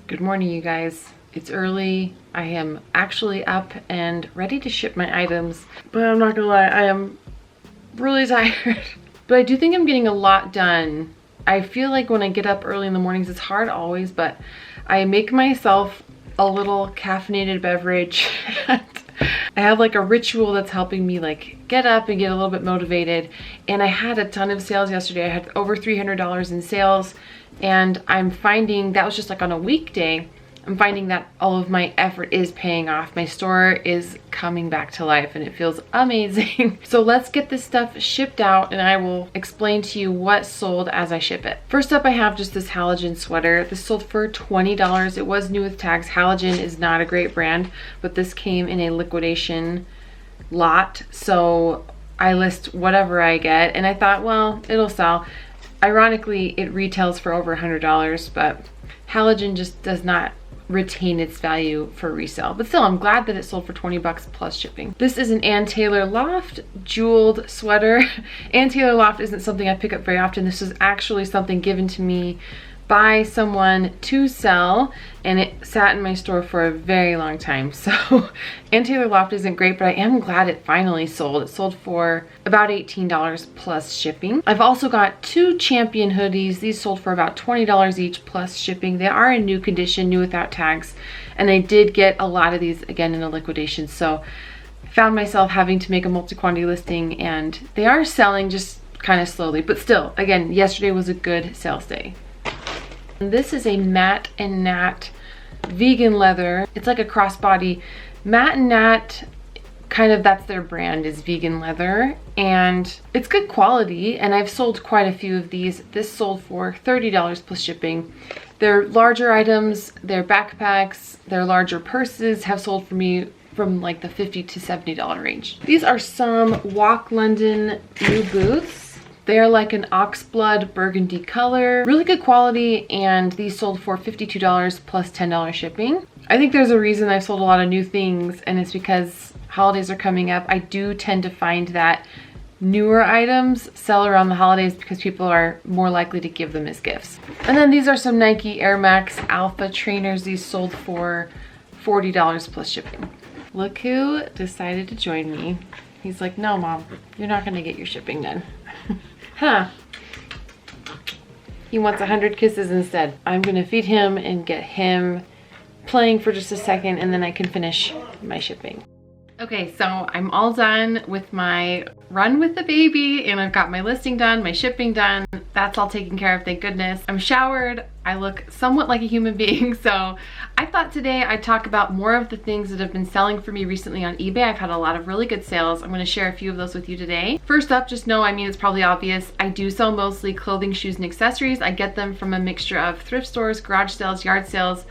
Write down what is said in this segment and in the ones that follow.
Good morning, you guys. It's early. I am actually up and ready to ship my items, but I'm not gonna lie, I am really tired. But I do think I'm getting a lot done. I feel like when I get up early in the mornings, it's hard always, but I make myself a little caffeinated beverage. I have like a ritual that's helping me like get up and get a little bit motivated. And I had a ton of sales yesterday. I had over $300 in sales, and I'm finding that was just like on a weekday. I'm finding that all of my effort is paying off. My store is coming back to life and it feels amazing. So let's get this stuff shipped out and I will explain to you what sold as I ship it. First up, I have just this Halogen sweater. This sold for $20. It was new with tags. Halogen is not a great brand, but this came in a liquidation lot. So I list whatever I get and I thought, well, it'll sell. Ironically, it retails for over $100, but Halogen just does not retain its value for resale. But still, I'm glad that it sold for 20 bucks plus shipping. This is an Ann Taylor Loft jeweled sweater. Ann Taylor Loft isn't something I pick up very often. This was actually something given to me by someone to sell, and it sat in my store for a very long time. So Ann Taylor Loft isn't great, but I am glad it finally sold. It sold for about $18 plus shipping. I've also got two Champion hoodies. These sold for about $20 each plus shipping. They are in new condition, new without tags, and I did get a lot of these again in a liquidation. So I found myself having to make a multi-quantity listing, and they are selling just kind of slowly, but still, again, yesterday was a good sales day. This is a Matt and Nat vegan leather. It's like a crossbody. Matt and Nat, kind of that's their brand, is vegan leather, and it's good quality, and I've sold quite a few of these. This sold for $30 plus shipping. Their larger items, their backpacks, their larger purses have sold for me from like the $50 to $70 range. These are some Walk London new boots. They are like an oxblood burgundy color, really good quality, and these sold for $52 plus $10 shipping. I think there's a reason I've sold a lot of new things, and it's because holidays are coming up. I do tend to find that newer items sell around the holidays because people are more likely to give them as gifts. And then these are some Nike Air Max Alpha trainers. These sold for $40 plus shipping. Look who decided to join me. He's like, no, Mom, you're not gonna get your shipping done. Huh. He wants 100 kisses instead. I'm gonna feed him and get him playing for just a second, and then I can finish my shipping. Okay, so I'm all done with my run with the baby, and I've got my listing done, my shipping done. That's all taken care of, thank goodness. I'm showered. I look somewhat like a human being, so I thought today I'd talk about more of the things that have been selling for me recently on eBay. I've had a lot of really good sales. I'm going to share a few of those with you today. First up, just know, I mean, it's probably obvious, I do sell mostly clothing, shoes, and accessories. I get them from a mixture of thrift stores, garage sales, yard sales,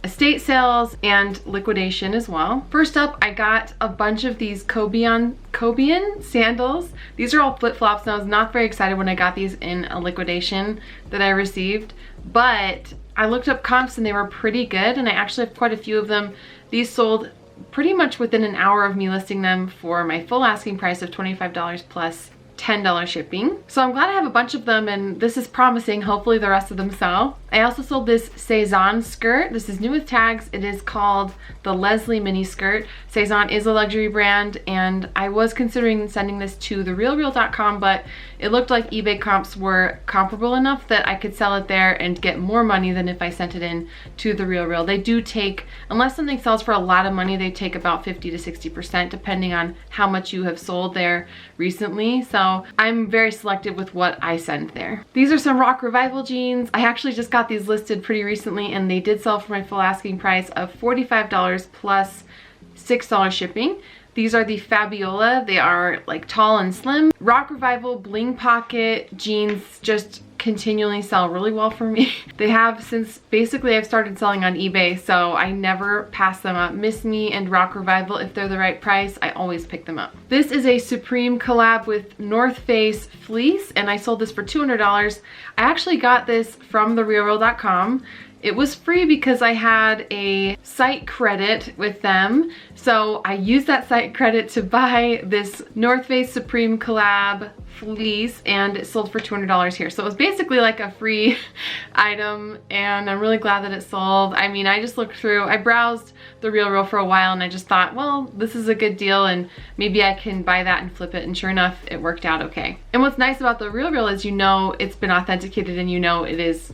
estate sales, and liquidation as well. First up, I got a bunch of these Cobian sandals. These are all flip-flops, and I was not very excited when I got these in a liquidation that I received, but I looked up comps and they were pretty good, and I actually have quite a few of them. These sold pretty much within an hour of me listing them for my full asking price of $25 plus $10 shipping. So I'm glad I have a bunch of them, and this is promising. Hopefully the rest of them sell. I also sold this Sézane skirt. This is new with tags. It is called the Leslie mini skirt. Sézane is a luxury brand, and I was considering sending this to therealreal.com, but it looked like eBay comps were comparable enough that I could sell it there and get more money than if I sent it in to The Real Real. They do take, unless something sells for a lot of money, they take about 50 to 60% depending on how much you have sold there recently. So I'm very selective with what I send there. These are some Rock Revival jeans. I actually just got these listed pretty recently, and they did sell for my full asking price of $45 plus $6 shipping. These are the Fabiola. They are like tall and slim. Rock Revival bling pocket jeans just continually sell really well for me. They have since basically I've started selling on eBay, so I never pass them up. Miss Me and Rock Revival, if they're the right price, I always pick them up. This is a Supreme collab with North Face fleece, and I sold this for $200. I actually got this from therealreal.com. It was free because I had a site credit with them. So I used that site credit to buy this North Face Supreme collab fleece, and it sold for $200 here. So it was basically like a free item, and I'm really glad that it sold. I mean, I just looked through, I browsed the RealReal for a while, and I just thought, well, this is a good deal and maybe I can buy that and flip it, and sure enough, it worked out okay. And what's nice about the RealReal is, you know, it's been authenticated and you know it is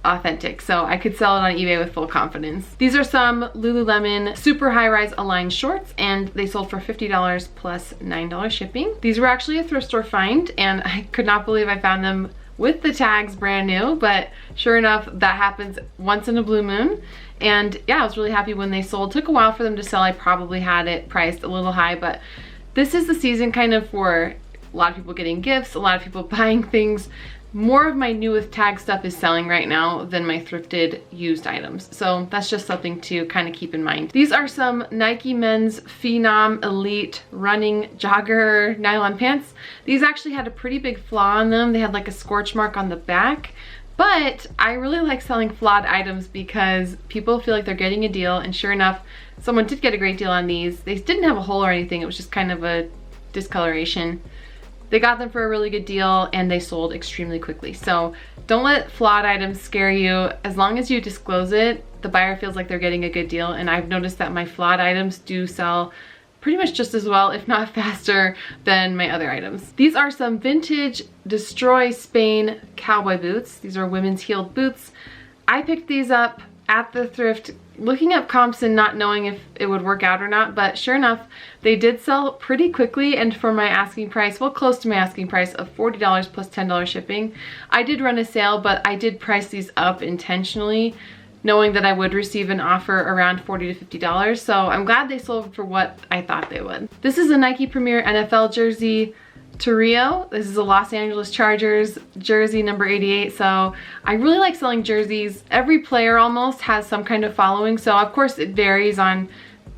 authentic, so I could sell it on eBay with full confidence. These are some Lululemon super high-rise Align shorts, and they sold for $50 plus $9 shipping. These were actually a thrift store find, and I could not believe I found them with the tags brand new, but sure enough, that happens once in a blue moon. And yeah, I was really happy when they sold. Took a while for them to sell. I probably had it priced a little high, but this is the season kind of for a lot of people getting gifts, a lot of people buying things. More of my new with tag stuff is selling right now than my thrifted used items. So that's just something to kind of keep in mind. These are some Nike Men's Phenom Elite running jogger nylon pants. These actually had a pretty big flaw on them. They had like a scorch mark on the back. But I really like selling flawed items because people feel like they're getting a deal, and sure enough, someone did get a great deal on these. They didn't have a hole or anything. It was just kind of a discoloration. They got them for a really good deal, and they sold extremely quickly. So don't let flawed items scare you. As long as you disclose it, the buyer feels like they're getting a good deal. And I've noticed that my flawed items do sell pretty much just as well, if not faster, than my other items. These are some vintage Destroy Spain cowboy boots. These are women's heeled boots. I picked these up at the thrift, looking up comps and not knowing if it would work out or not, but sure enough, they did sell pretty quickly, and for my asking price, well, close to my asking price of $40 plus $10 shipping. I did run a sale, but I did price these up intentionally, knowing that I would receive an offer around $40 to $50, so I'm glad they sold for what I thought they would. This is a Nike Premier NFL jersey Torrio. This is a Los Angeles Chargers jersey number 88. So I really like selling jerseys. Every player almost has some kind of following, so of course it varies on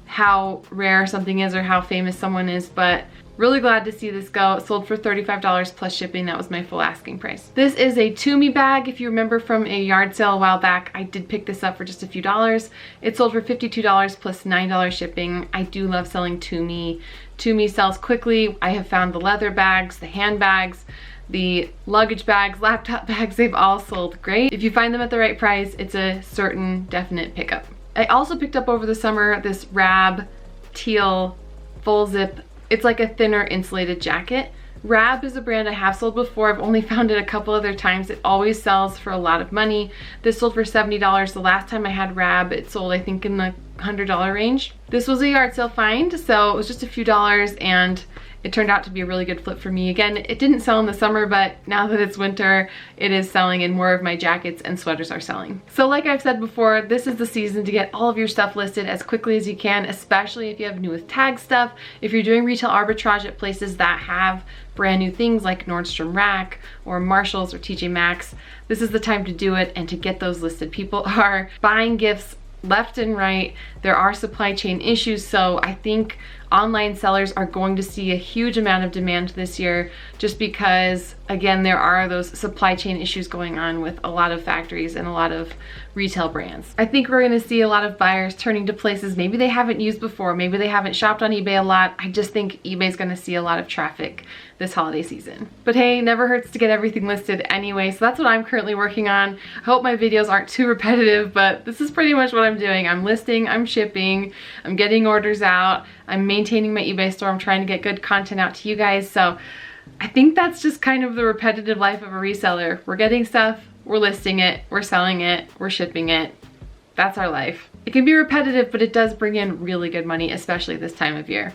how rare something is or how famous someone is, but really glad to see this go. It sold for $35 plus shipping. That was my full asking price. This is a Tumi bag. If you remember from a yard sale a while back, I did pick this up for just a few dollars. It sold for $52 plus $9 shipping. I do love selling Tumi. Tumi sells quickly. I have found the leather bags, the handbags, the luggage bags, laptop bags, they've all sold great. If you find them at the right price, it's a certain definite pickup. I also picked up over the summer this Rab teal full zip. It's like a thinner insulated jacket. Rab is a brand I have sold before. I've only found it a couple other times. It always sells for a lot of money. This sold for $70. The last time I had Rab, it sold I think in the $100 range. This was a yard sale find, so it was just a few dollars, and it turned out to be a really good flip for me. Again, it didn't sell in the summer, but now that it's winter, it is selling, and more of my jackets and sweaters are selling. So like I've said before, this is the season to get all of your stuff listed as quickly as you can, especially if you have new with tag stuff. If you're doing retail arbitrage at places that have brand new things like Nordstrom Rack or Marshalls or TJ Maxx, this is the time to do it and to get those listed. People are buying gifts left and right. There are supply chain issues, so I think online sellers are going to see a huge amount of demand this year, just because again there are those supply chain issues going on with a lot of factories and a lot of retail brands. I think we're going to see a lot of buyers turning to places maybe they haven't used before, maybe they haven't shopped on eBay a lot. I just think eBay's going to see a lot of traffic this holiday season. But hey, never hurts to get everything listed anyway, so that's what I'm currently working on. I hope my videos aren't too repetitive, but this is pretty much what I'm doing. I'm listing, I'm shipping, I'm getting orders out, I'm maintaining my eBay store, I'm trying to get good content out to you guys. So I think that's just kind of the repetitive life of a reseller. We're getting stuff, we're listing it, we're selling it, we're shipping it. That's our life. It can be repetitive, but it does bring in really good money, especially this time of year.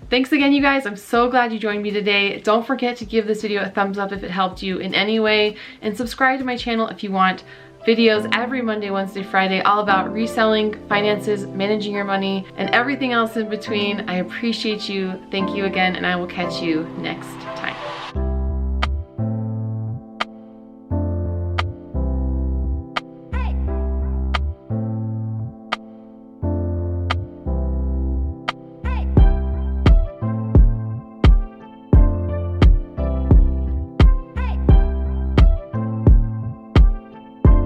Thanks again, you guys. I'm so glad you joined me today. Don't forget to give this video a thumbs up if it helped you in any way, and subscribe to my channel if you want videos every Monday, Wednesday, Friday, all about reselling, finances, managing your money, and everything else in between. I appreciate you. Thank you again, and I will catch you next time.